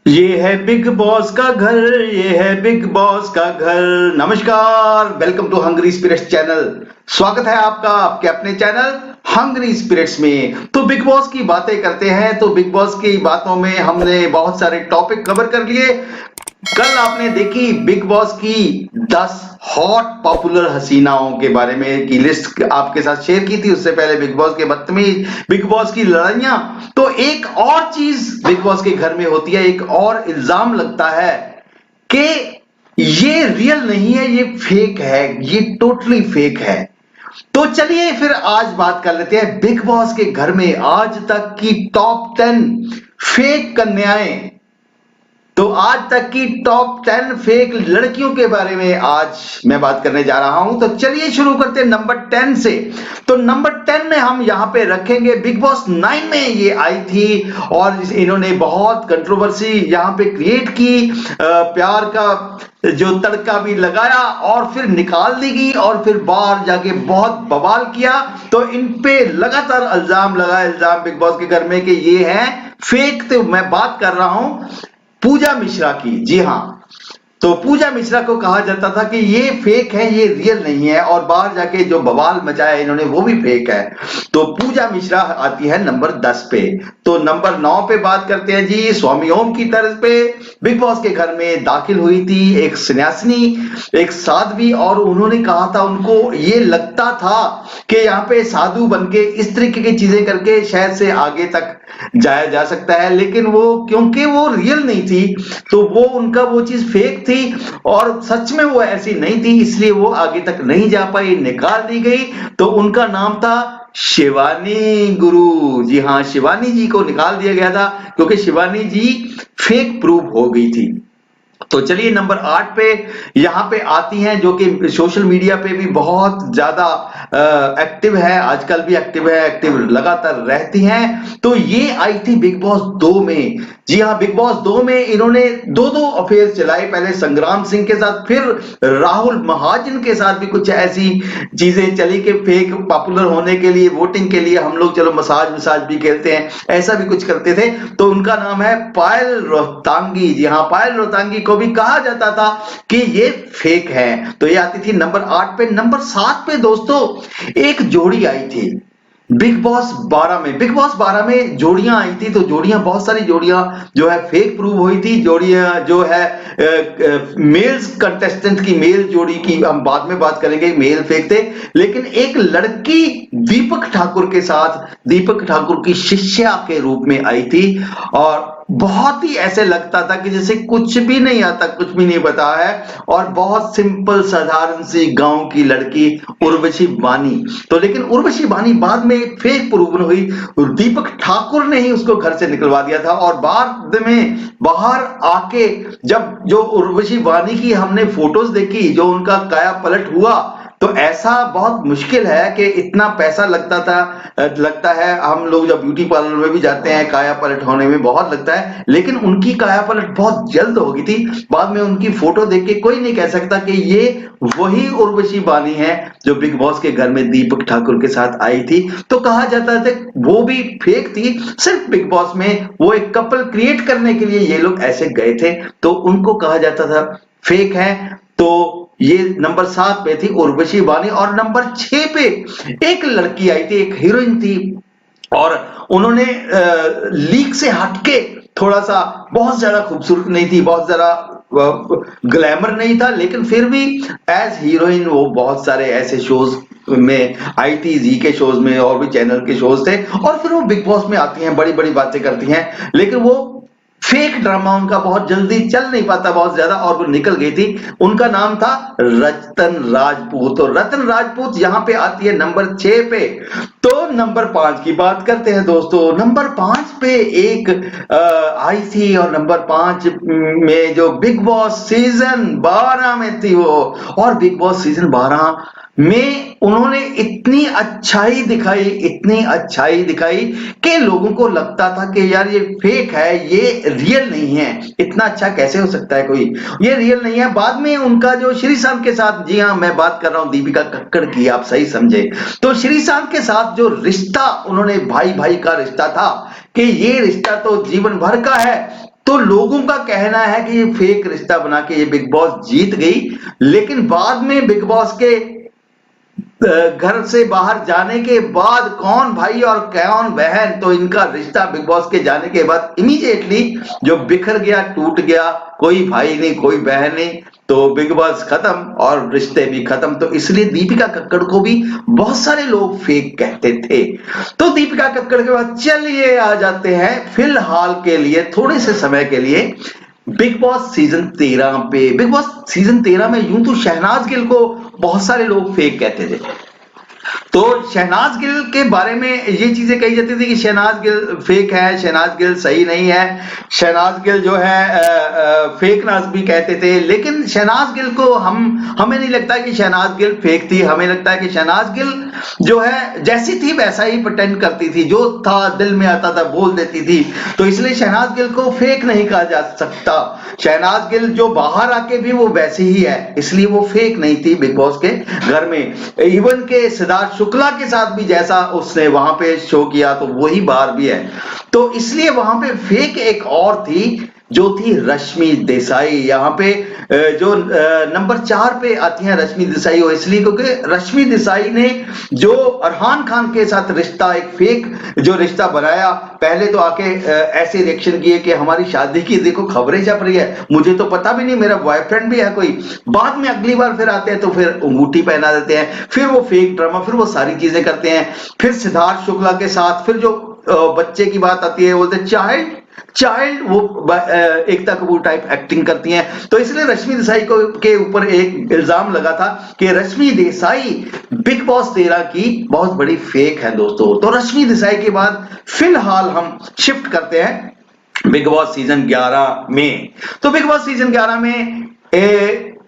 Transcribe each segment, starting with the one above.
ये है big boss का घर, ये है बिग बॉस का घर। नमस्कार, welcome to Hungry Spirits channel. स्वागत है आपका आपके अपने चैनल हंग्री स्पिरिट्स में। तो बिग बॉस की बातें करते हैं। तो बिग बॉस की बातों में हमने बहुत सारे टॉपिक कवर कर लिए। कल आपने देखी बिग बॉस की 10 हॉट पॉपुलर हसीनाओं के बारे में की लिस्ट आपके साथ शेयर की थी। उससे पहले बिग बॉस के बदतमीज, बिग बॉस की लड़ाइयां। तो एक और चीज बिग बॉस के घर में होती है, एक और इल्जाम लगता है कि ये रियल नहीं है, ये फेक है, ये टोटली फेक है। तो चलिए फिर आज बात कर लेते हैं बिग बॉस के घर में आज तक की टॉप 10 फेक कन्याएं। तो आज तक की टॉप 10 फेक लड़कियों के बारे में आज मैं बात करने जा रहा हूं। तो चलिए शुरू करते हैं नंबर 10 से। तो नंबर 10 में हम यहां पे रखेंगे बिग बॉस 9 में ये आई थी और इन्होंने बहुत कंट्रोवर्सी यहां पे क्रिएट की। प्यार का जो तड़का भी लगाया और फिर निकाल दी गई और फिर बाहर जाके बहुत बवाल किया। तो इन पे लगातार इल्जाम बिग बॉस के घर में कि ये है फेक। तो मैं बात कर रहा हूं पूजा मिश्रा की। जी हां, तो पूजा मिश्रा को कहा जाता था कि ये फेक है, ये रियल नहीं है, और बाहर जाके जो बवाल मचाया इन्होंने वो भी फेक है। तो पूजा मिश्रा आती है नंबर 10 पे। तो नंबर 9 पे बात करते हैं जी, स्वामी ओम की तर्ज पे बिग बॉस के घर में दाखिल हुई थी एक सन्यासिनी, एक साध्वी, और उन्होंने कहा था उनको ये लगता था कि यहाँ पे साधु बन के इस तरीके की चीजें करके शायद से आगे तक जाया जा सकता है, लेकिन वो क्योंकि वो रियल नहीं थी तो वो उनका वो चीज फेक थी और सच में वो ऐसी नहीं थी, इसलिए वो आगे तक नहीं जा पाई, निकाल दी गई। तो उनका नाम था शिवानी गुरु। जी हाँ, शिवानी जी को निकाल दिया गया था क्योंकि शिवानी जी फेक प्रूव हो गई थी। तो चलिए नंबर 8 पे यहां पे आती हैं जो कि सोशल मीडिया पे भी बहुत ज्यादा एक्टिव है, आजकल भी एक्टिव है, एक्टिव लगातार रहती हैं। तो ये आई थी बिग बॉस 2 में। जी हाँ, बिग बॉस 2 में इन्होंने दो अफेयर चलाए, पहले संग्राम सिंह के साथ, फिर राहुल महाजन के साथ भी कुछ ऐसी चीजें चली कि फेक पॉपुलर होने के लिए, वोटिंग के लिए हम लोग चलो मसाज भी खेलते हैं, ऐसा भी कुछ करते थे। तो उनका नाम है पायल रोहतांगी। जी हाँ, पायल रोहतांगी को भी कहा जाता था कि ये फेक है। तो ये आती थी नंबर 8 पे। नंबर 7 पे दोस्तों एक जोड़ी आई थी बिग बॉस 12 में। बिग बॉस 12 में जोड़ियां आई थी, तो जोड़ियां, बहुत सारी जोड़ियां जो है फेक प्रूव हुई थी। जोड़ियां जो है मेल्स कंटेस्टेंट की, मेल जोड़ी की हम बाद में बात करेंगे, मेल फेक थे। लेकिन एक लड़की दीपक ठाकुर के साथ, दीपक ठाकुर की शिष्या के रूप में आई थी और बहुत ही ऐसे लगता था कि जैसे कुछ भी नहीं आता, कुछ भी नहीं पता है, और बहुत सिंपल साधारण सी गांव की लड़की उर्वशी बानी। तो लेकिन उर्वशी बानी बाद में फेक प्रूवन हुई, दीपक ठाकुर ने ही उसको घर से निकलवा दिया था। और बाद में बाहर आके जब जो उर्वशी बानी की हमने फोटोज देखी, जो उनका काया पलट हुआ, तो ऐसा बहुत मुश्किल है कि इतना पैसा लगता है। हम लोग जब ब्यूटी पार्लर में भी जाते हैं काया पलट होने में बहुत लगता है, लेकिन उनकी काया पलट बहुत जल्द हो गई थी। बाद में उनकी फोटो देख के कोई नहीं कह सकता कि ये वही उर्वशी बानी है जो बिग बॉस के घर में दीपक ठाकुर के साथ आई थी। तो कहा जाता था वो भी फेक थी, सिर्फ बिग बॉस में वो एक कपल क्रिएट करने के लिए ये लोग ऐसे गए थे, तो उनको कहा जाता था फेक है। तो ये नंबर 7 पे थी उर्वशी बानी। और नंबर 6 पे एक लड़की आई थी, एक हीरोइन थी, और उन्होंने लीक से हटके थोड़ा सा, बहुत ज्यादा खूबसूरत नहीं थी, बहुत ज्यादा ग्लैमर नहीं था, लेकिन फिर भी एज हीरोइन वो बहुत सारे ऐसे शोज में आई थी, जी के शोज में और भी चैनल के शोज थे, और फिर वो बिग बॉस में आती हैं, बड़ी बड़ी बातें करती हैं, लेकिन वो फेक ड्रामा उनका बहुत जल्दी चल नहीं पाता, बहुत ज्यादा, और वो निकल गई थी। उनका नाम था रतन राजपूत। और रतन राजपूत यहां पे आती है नंबर 6 पे। तो नंबर 5 की बात करते हैं दोस्तों। नंबर 5 पे एक आई थी, और नंबर 5 में जो बिग बॉस सीजन 12 में थी वो, और बिग बॉस सीजन 12 में उन्होंने इतनी अच्छाई दिखाई, इतनी अच्छाई दिखाई कि लोगों को लगता था कि यार ये फेक है, ये रियल नहीं है। इतना अच्छा कैसे हो सकता है कोई, ये रियल नहीं है। बाद में उनका जो श्रीशांत के साथ, जी हाँ मैं बात कर रहा हूं दीपिका कक्कड़ की, आप सही समझे, तो श्रीशांत के साथ जो रिश्ता उन्होंने, भाई भाई का रिश्ता था कि ये रिश्ता तो जीवन भर का है, तो लोगों का कहना है कि ये फेक रिश्ता बना के ये बिग बॉस जीत गई, लेकिन बाद में बिग बॉस के घर से बाहर जाने के बाद कौन भाई और कौन बहन, तो इनका रिश्ता बिग बॉस के जाने के बाद इमीडिएटली जो बिखर गया, टूट गया, कोई भाई नहीं कोई बहन नहीं, तो बिग बॉस खत्म और रिश्ते भी खत्म। तो इसलिए दीपिका कक्कड़ को भी बहुत सारे लोग फेक कहते थे। तो दीपिका कक्कड़ के बाद चलिए आ जाते हैं फिलहाल के लिए, थोड़े से समय के लिए बिग बॉस सीजन 13 पे। बिग बॉस सीजन 13 में यूं तो शहनाज गिल को बहुत सारे लोग फेक कहते थे, तो शहनाज गिल के बारे में ये चीजें कही जाती थी कि शहनाज गिल फेक है, शहनाज गिल सही नहीं है, शहनाज गिल जो है फेक नाज भी कहते थे। लेकिन शहनाज गिल को हमें नहीं लगता कि शहनाज गिल फेक थी, हमें लगता है कि शहनाज गिल जो है जैसी थी वैसा ही प्रिटेंड करती थी, जो था दिल में आता था बोल देती थी। तो इसलिए शहनाज गिल को फेक नहीं कहा जा सकता। शहनाज गिल जो बाहर आके भी वो वैसी ही है, इसलिए वो फेक नहीं थी बिग बॉस के घर में। इवन के सिद्धार्थ शुक्ला के साथ भी जैसा उसने वहां पे शो किया तो वही बाहर भी है। तो इसलिए वहां पे फेक एक और थी जो थी रश्मि देसाई। यहाँ पे जो नंबर 4 पे आती हैं रश्मि देसाई, वो इसलिए क्योंकि रश्मि देसाई ने जो अरहान खान के साथ रिश्ता, एक फेक जो रिश्ता बनाया, पहले तो आके ऐसे रिएक्शन किए कि हमारी शादी की देखो खबरें छप रही है, मुझे तो पता भी नहीं, मेरा बॉयफ्रेंड भी है कोई। बाद में अगली बार फिर आते हैं तो फिर अंगूठी पहना देते हैं, फिर वो फेक ड्रामा, फिर वो सारी चीजें करते हैं। फिर सिद्धार्थ शुक्ला के साथ फिर जो बच्चे की बात आती है, बोलते चाइल्ड वो एकता कपूर टाइप एक्टिंग करती हैं। तो इसलिए रश्मि देसाई को के ऊपर एक इल्जाम लगा था कि रश्मि देसाई बिग बॉस 13 की बहुत बड़ी फेक है दोस्तों। तो रश्मि देसाई के बाद फिलहाल हम शिफ्ट करते हैं बिग बॉस सीजन 11 में। तो बिग बॉस सीजन 11 में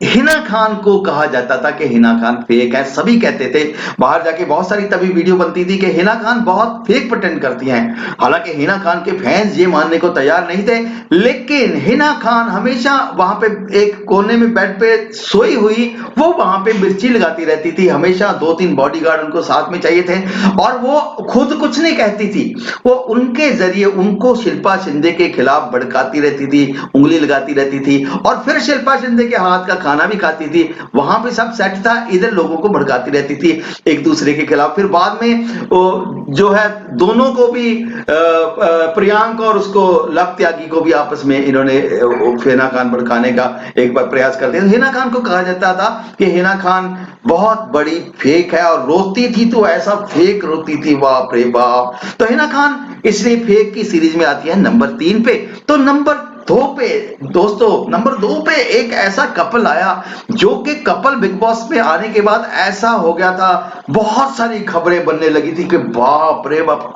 हिना खान को कहा जाता था कि हिना खान फेक है, सभी कहते थे। बाहर जाके बहुत सारी तभी वीडियो बनती थी कि हिना खान बहुत फेक प्रिटेंड करती हैं। हालांकि हिना खान के फैंस ये मानने को तैयार नहीं थे, लेकिन हिना खान हमेशा वहां पे एक कोने में बेड पे सोई हुई वो वहां पे मिर्ची लगाती रहती थी। हमेशा 2-3 बॉडीगार्ड उनको साथ में चाहिए थे और वो खुद कुछ नहीं कहती थी, वो उनके जरिए उनको शिल्पा शिंदे के खिलाफ भड़काती रहती थी, उंगली लगाती रहती थी और फिर शिल्पा शिंदे के हाथ का खाना भी खाती थी। वहां पे सब सेट था, इधर लोगों को भड़काती रहती थी एक दूसरे के खिलाफ। फिर बाद में जो है दोनों को भी प्रियांक और उसको लव त्यागी को भी आपस में इन्होंने हिना खान भड़काने का एक बार प्रयास कर दिया। हिना खान को कहा जाता था कि हिना खान बहुत बड़ी फेक है और रोती थी तो ऐसा फेक रोती थी, बाप रे बाप। तो हिना खान इसलिए फेक की सीरीज में आती है नंबर 3 पे। तो नंबर 2 पे दोस्तों, नंबर 2 पे एक ऐसा कपल आया जो कि कपल बिग बॉस में आने के बाद ऐसा हो गया था, बहुत सारी खबरें बनने लगी थी कि बाप रे बाप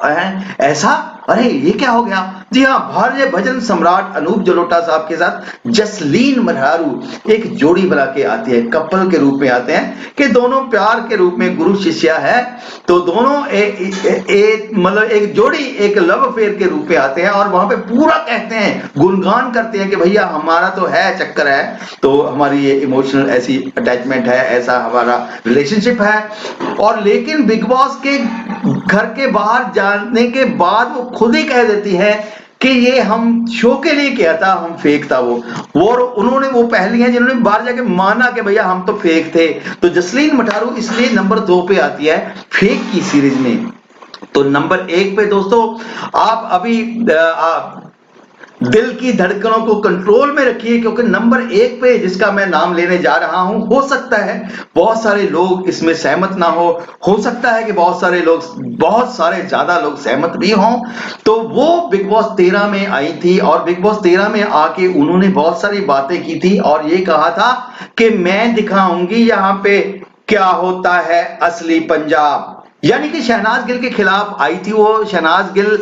ऐसा, अरे ये क्या हो गया। जी हाँ, भारतीय भजन सम्राट अनूप जलोटा साहब के साथ जसलीन मरहारू एक जोड़ी बना के आती है, कपल के रूप में आते हैं कि दोनों प्यार के रूप में गुरु शिष्या है। तो दोनों मतलब एक जोड़ी एक लव अफेयर के रूप में आते हैं और वहां पे पूरा कहते हैं, गुणगान करते हैं कि भैया हमारा तो है चक्कर है, तो हमारी ये इमोशनल ऐसी अटैचमेंट है, ऐसा हमारा रिलेशनशिप है। और लेकिन बिग बॉस के घर के बाहर जाने के बाद वो खुद ही कह देती है कि ये हम शो के लिए किया था, हम फेक था वो उन्होंने वो पहली हैं जिन्होंने बाहर जाके माना कि भैया हम तो फेक थे। तो जसलीन मठारू इसलिए नंबर 2 पे आती है फेक की सीरीज में। तो नंबर 1 पे दोस्तों आप अभी दिल की धड़कनों को कंट्रोल में रखिए, क्योंकि नंबर 1 पे जिसका मैं नाम लेने जा रहा हूं, हो सकता है बहुत सारे लोग इसमें सहमत ना हो सकता है कि बहुत सारे ज्यादा लोग सहमत भी हों। तो वो बिग बॉस 13 में आई थी और बिग बॉस 13 में आके उन्होंने बहुत सारी बातें की थी और ये कहा था कि मैं दिखाऊंगी यहां पे क्या होता है असली पंजाब। यानी कि शहनाज गिल के खिलाफ आई थी वो, शहनाज गिल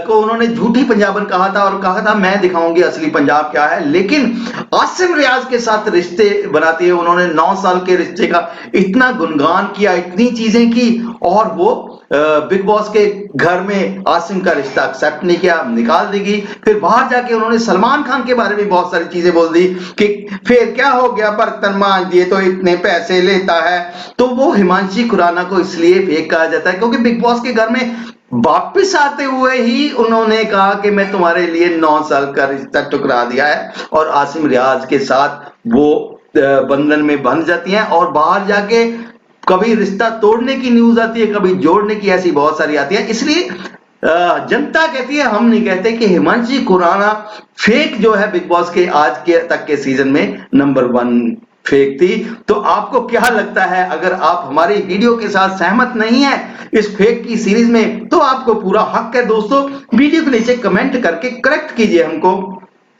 को उन्होंने झूठी पंजाबन कहा था और कहा था मैं दिखाऊंगी असली पंजाब क्या है। लेकिन आसिम रियाज के साथ रिश्ते बनाते हुए उन्होंने 9 साल के रिश्ते का इतना गुणगान किया, इतनी चीजें की और वो बिग बॉस के घर में आसिम का रिश्ता एक्सेप्ट नहीं किया, निकाल देगी। फिर बाहर जाके उन्होंने सलमान खान के बारे में बहुत सारी चीजें बोल दी कि फिर क्या हो गया, बर्तन मांज दिए तो इतने पैसे लेता है। तो वो हिमांशी खुराना को इसलिए फेक कहा जाता है क्योंकि बिग बॉस के घर में वापिस आते हुए ही उन्होंने कहा कि मैं तुम्हारे लिए 9 साल का रिश्ता टुकरा दिया है, और आसिम रियाज के साथ वो बंधन में बंध जाती हैं, और बाहर जाके कभी रिश्ता तोड़ने की न्यूज आती है, कभी जोड़ने की, ऐसी बहुत सारी आती है। इसलिए जनता कहती है, हम नहीं कहते, कि हिमांशी खुराना फेक जो है बिग बॉस के आज के तक के सीजन में नंबर 1 फेक थी। तो आपको क्या लगता है? अगर आप हमारी वीडियो के साथ सहमत नहीं है इस फेक की सीरीज में, तो आपको पूरा हक है दोस्तों, वीडियो के नीचे कमेंट करके करेक्ट कीजिए हमको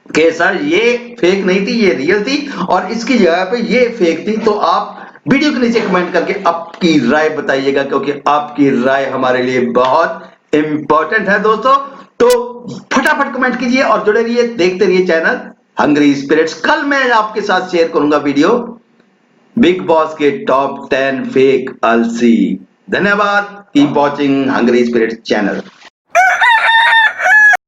कि सर ये फेक नहीं थी, ये रियल थी, और इसकी जगह पे ये फेक थी। तो आप वीडियो के नीचे कमेंट करके आपकी राय बताइएगा, क्योंकि आपकी राय हमारे लिए बहुत इंपॉर्टेंट है दोस्तों। तो फटाफट कमेंट कीजिए और जुड़े रहिए, देखते रहिए चैनल हंग्री स्पिरिट्स। कल मैं आपके साथ शेयर करूंगा वीडियो बिग बॉस के टॉप 10 फेक अलसी। धन्यवाद। Keep watching Hungry Spirits channel.